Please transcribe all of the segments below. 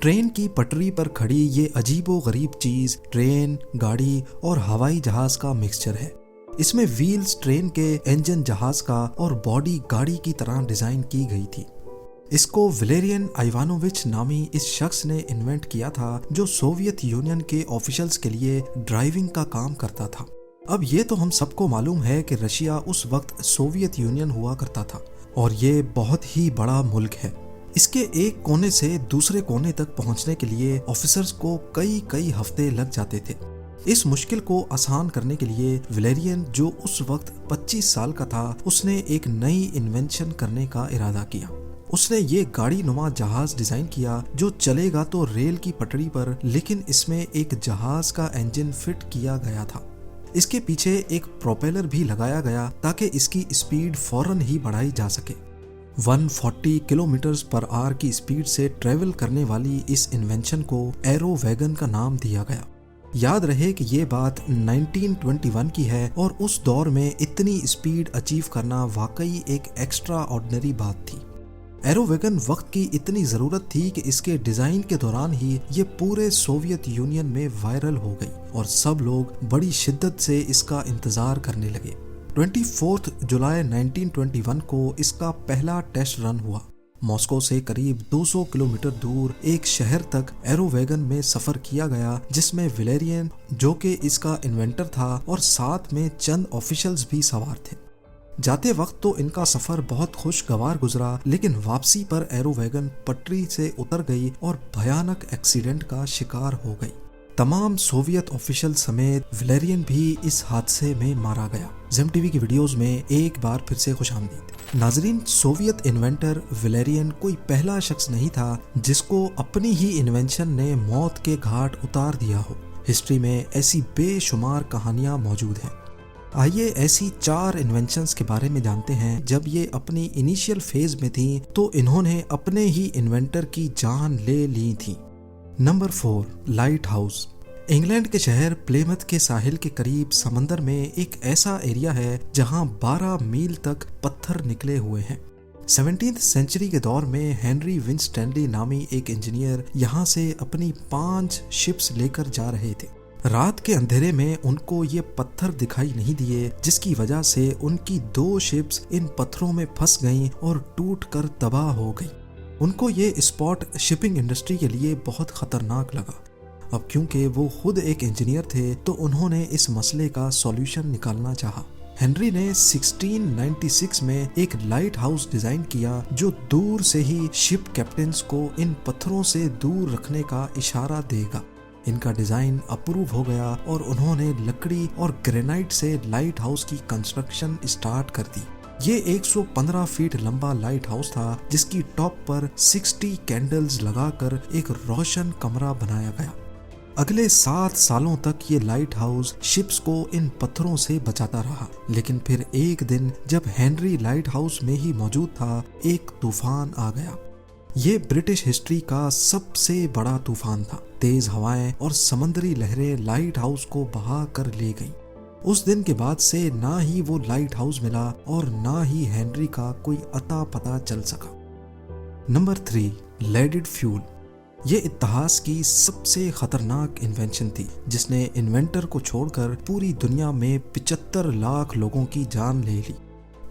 Train की पटरी पर खड़ी ये अजीबो-गरीब चीज ट्रेन, गाड़ी और हवाई जहाज का मिक्सचर है। इसमें व्हील्स ट्रेन के, इंजन जहाज का और बॉडी गाड़ी की तरह डिजाइन की गई थी। इसको वलेरियन इवानोविच नामी इस शख्स ने इन्वेंट किया था जो सोवियत यूनियन के ऑफिशियल्स के लिए ड्राइविंग का काम करता था। अब ये तो हम सबको मालूम है कि रशिया उस वक्त सोवियत यूनियन हुआ करता था और ये बहुत ही बड़ा मुल्क है। इसके एक कोने से दूसरे कोने तक पहुंचने के लिए ऑफिसर्स को कई कई हफ्ते लग जाते थे। इस मुश्किल को आसान करने के लिए वलेरियन, जो उस वक्त 25 साल का था, उसने एक नई इन्वेंशन करने का इरादा किया। उसने ये गाड़ी नुमा जहाज डिजाइन किया जो चलेगा तो रेल की पटरी पर, लेकिन इसमें एक जहाज का इंजन फिट किया गया था। इसके पीछे एक प्रोपेलर भी लगाया गया ताकि इसकी स्पीड फौरन ही बढ़ाई जा सके। 140 किलोमीटर पर आवर की स्पीड से ट्रेवल करने वाली इस इन्वेंशन को एरो वैगन का नाम दिया गया। याद रहे कि ये बात 1921 की है और उस दौर में इतनी स्पीड अचीव करना वाकई एक एक्स्ट्रा ऑर्डिनरी बात थी। एरो वैगन वक्त की इतनी जरूरत थी कि इसके डिजाइन के दौरान ही ये पूरे सोवियत यूनियन में वायरल हो गई और सब लोग बड़ी शिद्दत से इसका इंतजार करने लगे। 24 जुलाई 1921 को इसका पहला टेस्ट रन हुआ। मॉस्को से करीब 200 किलोमीटर दूर एक शहर तक एरो वैगन में सफर किया गया, जिसमें वलेरियन, जो कि इसका इन्वेंटर था, और साथ में चंद ऑफिशियल्स भी सवार थे। जाते वक्त तो इनका सफर बहुत खुशगवार गुजरा, लेकिन वापसी पर एरो वैगन पटरी से उतर गई और भयानक एक्सीडेंट का शिकार हो गई। तमाम सोवियत ऑफिशियल समेत वलेरियन भी इस हादसे में मारा गया। ज़ेम टीवी की वीडियोस में एक बार फिर से खुशामदीद। नाजरीन, सोवियत इन्वेंटर वलेरियन कोई पहला शख्स नहीं था जिसको अपनी ही इन्वेंशन ने मौत के घाट उतार दिया हो। हिस्ट्री में ऐसी बेशुमार कहानियां मौजूद हैं। आइए ऐसी 4 इन्वेंशंस के बारे में जानते हैं। जब ये अपनी इनिशियल फेज में थी तो इन्होंने अपने ही इन्वेंटर की जान ले ली थी। Number 4, light house. इंग्लैंड के शहर प्लेमथ के साहिल के करीब समंदर में एक ऐसा एरिया है जहां 12 मील तक पत्थर निकले हुए हैं। 17वीं सेंचुरी के दौर में हेनरी विंस्टैंडली नामी एक इंजीनियर यहां से अपनी 5 शिप्स लेकर जा रहे थे। रात के अंधेरे में उनको ये पत्थर दिखाई नहीं दिए, जिसकी वजह से उनकी 2 शिप्स इन पत्थरों में फंस गईं और टूटकर तबाह हो गई। उनको ये स्पॉट शिपिंग इंडस्ट्री के लिए बहुत खतरनाक लगा। अब क्योंकि वो खुद एक इंजीनियर थे तो उन्होंने इस मसले का सॉल्यूशन निकालना चाहा। हेनरी ने 1696 में एक लाइट हाउस डिजाइन किया जो दूर से ही शिप कैप्टन्स को इन पत्थरों से दूर रखने का इशारा देगा। इनका डिजाइन अप्रूव हो गया और उन्होंने लकड़ी और ग्रेनाइट से लाइट हाउस की कंस्ट्रक्शन स्टार्ट कर दी। ये 115 फीट लंबा लाइट हाउस था जिसकी टॉप पर 60 कैंडल्स लगाकर एक रोशन कमरा बनाया गया। अगले 7 सालों तक ये लाइट हाउस शिप्स को इन पत्थरों से बचाता रहा, लेकिन फिर एक दिन जब हेनरी लाइट हाउस में ही मौजूद था, एक तूफान आ गया। ये ब्रिटिश हिस्ट्री का सबसे बड़ा तूफान था। तेज हवाएं और समंदरी लहरें लाइट हाउस को बहा कर ले गईं। उस दिन के बाद से ना ही वो लाइट हाउस मिला और ना ही हेनरी का कोई अता पता चल सका। Number 3, leaded fuel. ये इतिहास की सबसे खतरनाक इन्वेंशन थी जिसने इन्वेंटर को छोड़कर पूरी दुनिया में 75 लाख लोगों की जान ले ली।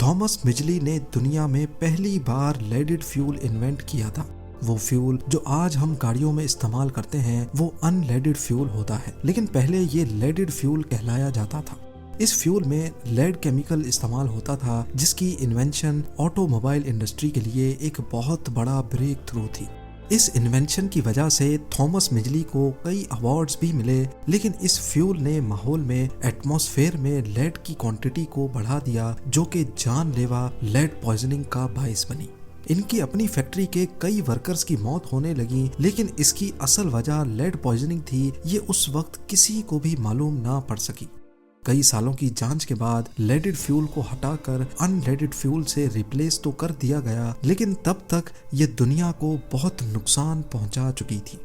थॉमस मिजली ने दुनिया में पहली बार लेडेड फ्यूल इन्वेंट किया था। वो फ्यूल जो आज हम गाड़ियों में इस्तेमाल करते हैं वो अनलेडेड फ्यूल होता है, लेकिन पहले ये लेडेड फ्यूल कहलाया जाता था। इस फ्यूल में लेड केमिकल इस्तेमाल होता था जिसकी इन्वेंशन ऑटोमोबाइल इंडस्ट्री के लिए एक बहुत बड़ा ब्रेक थ्रू थी। इस इन्वेंशन की वजह से थॉमस मिजली को कई अवार्ड्स भी मिले, लेकिन इस फ्यूल ने माहौल में, एटमॉस्फेयर में लेड की क्वांटिटी को बढ़ा दिया जो कि जानलेवा लेड पॉइजनिंग का बाइस बनी। इनकी अपनी फैक्ट्री के कई वर्कर्स की मौत होने लगी, लेकिन इसकी असल वजह लेड पॉइजनिंग थी ये उस वक्त किसी को भी मालूम ना पड़ सकी। कई सालों की जांच के बाद लेडेड फ्यूल को हटाकर अनलेडेड फ्यूल से रिप्लेस तो कर दिया गया, लेकिन तब तक ये दुनिया को बहुत नुकसान पहुंचा चुकी थी।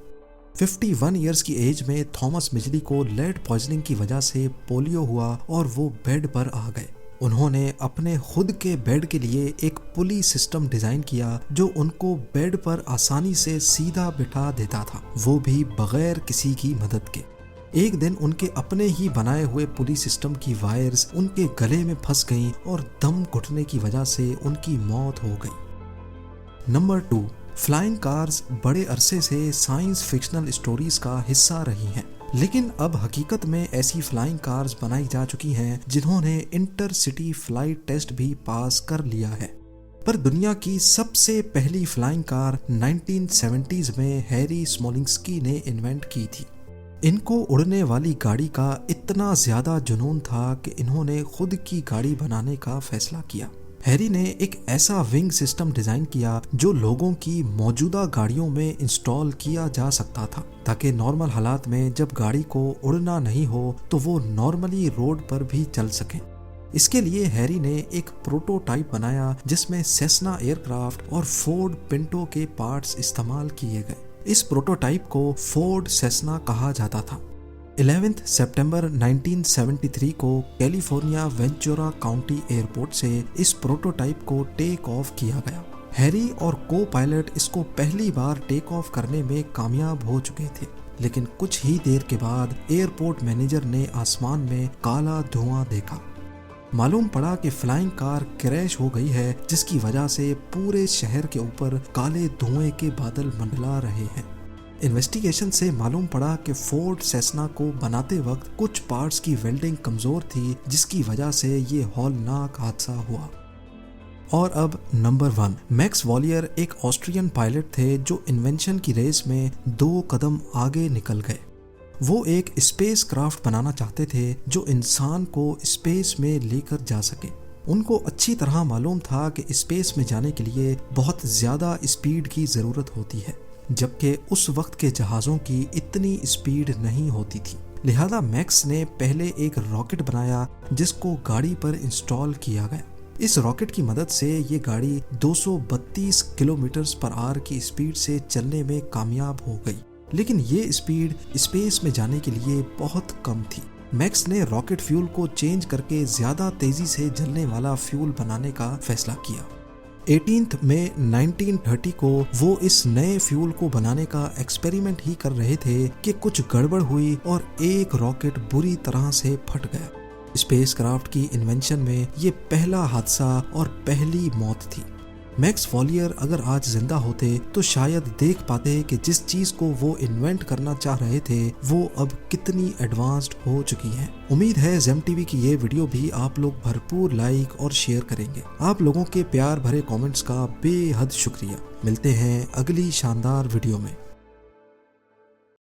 51 इयर्स की एज में थॉमस मिजली को लेड पॉइजनिंग की वजह से पोलियो हुआ और वो बेड पर आ गए। उन्होंने अपने खुद के बेड के लिए एक पुली सिस्टम डिजाइन किया जो उनको बेड पर आसानी से सीधा बिठा देता था, वो भी बगैर किसी की मदद के। एक दिन उनके अपने ही बनाए हुए पुली सिस्टम की वायर्स उनके गले में फंस गईं और दम घुटने की वजह से उनकी मौत हो गई। नंबर 2, फ्लाइंग कार्स बड़े अरसे से साइंस फिक्शनल स्टोरीज का हिस्सा रही हैं, लेकिन अब हकीकत में ऐसी फ्लाइंग कार्स बनाई जा चुकी हैं जिन्होंने इंटरसिटी फ्लाइट टेस्ट भी पास कर लिया है। पर दुनिया की सबसे पहली फ्लाइंग कार 1970s में हैरी स्मोलिंस्की ने इन्वेंट की थी। इनको उड़ने वाली गाड़ी का इतना ज्यादा जुनून था कि इन्होंने खुद की गाड़ी बनाने का फैसला किया। हैरी ने एक ऐसा विंग सिस्टम डिजाइन किया जो लोगों की मौजूदा गाड़ियों में इंस्टॉल किया जा सकता था, ताकि नॉर्मल हालात में जब गाड़ी को उड़ना नहीं हो तो वो नॉर्मली रोड पर भी चल सके। इसके लिए हैरी ने एक प्रोटोटाइप बनाया जिसमें सेस्ना एयरक्राफ्ट और फोर्ड पिंटो के पार्ट्स इस्तेमाल किए गए। इस प्रोटोटाइप को फोर्ड सेस्ना कहा जाता था। 11 सितंबर 1973 को कैलिफोर्निया वेंचुरा काउंटी एयरपोर्ट से इस प्रोटोटाइप को टेक ऑफ किया गया। हैरी और को पायलट इसको पहली बार टेक ऑफ करने में कामयाब हो चुके थे, लेकिन कुछ ही देर के बाद एयरपोर्ट मैनेजर ने आसमान में काला धुआं देखा। मालूम पड़ा कि फ्लाइंग कार क्रैश हो गई है, जिसकी वजह से पूरे शहर के ऊपर काले धुएं के बादल मंडला रहे हैं। इन्वेस्टिगेशन से मालूम पड़ा कि फोर्ड सेस्ना को बनाते वक्त कुछ पार्ट्स की वेल्डिंग कमजोर थी, जिसकी वजह से ये हौलनाक हादसा हुआ। और अब नंबर 1, मैक्स वॉलियर एक ऑस्ट्रियन पायलट थे जो इन्वेंशन की रेस में 2 कदम आगे निकल गए। वो एक स्पेस क्राफ्ट बनाना चाहते थे जो इंसान को स्पेस में लेकर जा सके। उनको अच्छी तरह मालूम था कि स्पेस में जाने के लिए बहुत ज्यादा स्पीड की जरूरत होती है, जबकि उस वक्त के जहाजों की इतनी स्पीड नहीं होती थी। लिहाजा मैक्स ने पहले एक रॉकेट बनाया जिसको गाड़ी पर इंस्टॉल किया गया। इस रॉकेट की मदद से ये गाड़ी 232 किलोमीटर पर आवर की स्पीड से चलने में कामयाब हो गई, लेकिन ये स्पीड स्पेस में जाने के लिए बहुत कम थी। मैक्स ने रॉकेट फ्यूल को चेंज करके ज्यादा तेजी से जलने वाला फ्यूल बनाने का फैसला किया। 18 मई 1930 को वो इस नए फ्यूल को बनाने का एक्सपेरिमेंट ही कर रहे थे कि कुछ गड़बड़ हुई और एक रॉकेट बुरी तरह से फट गया। स्पेसक्राफ्ट की इन्वेंशन में ये पहला हादसा और पहली मौत थी। मैक्स वॉलियर अगर आज जिंदा होते तो शायद देख पाते कि जिस चीज को वो इन्वेंट करना चाह रहे थे वो अब कितनी एडवांस्ड हो चुकी है। उम्मीद है जेम टीवी की ये वीडियो भी आप लोग भरपूर लाइक और शेयर करेंगे। आप लोगों के प्यार भरे कमेंट्स का बेहद शुक्रिया। मिलते हैं अगली शानदार वीडियो में।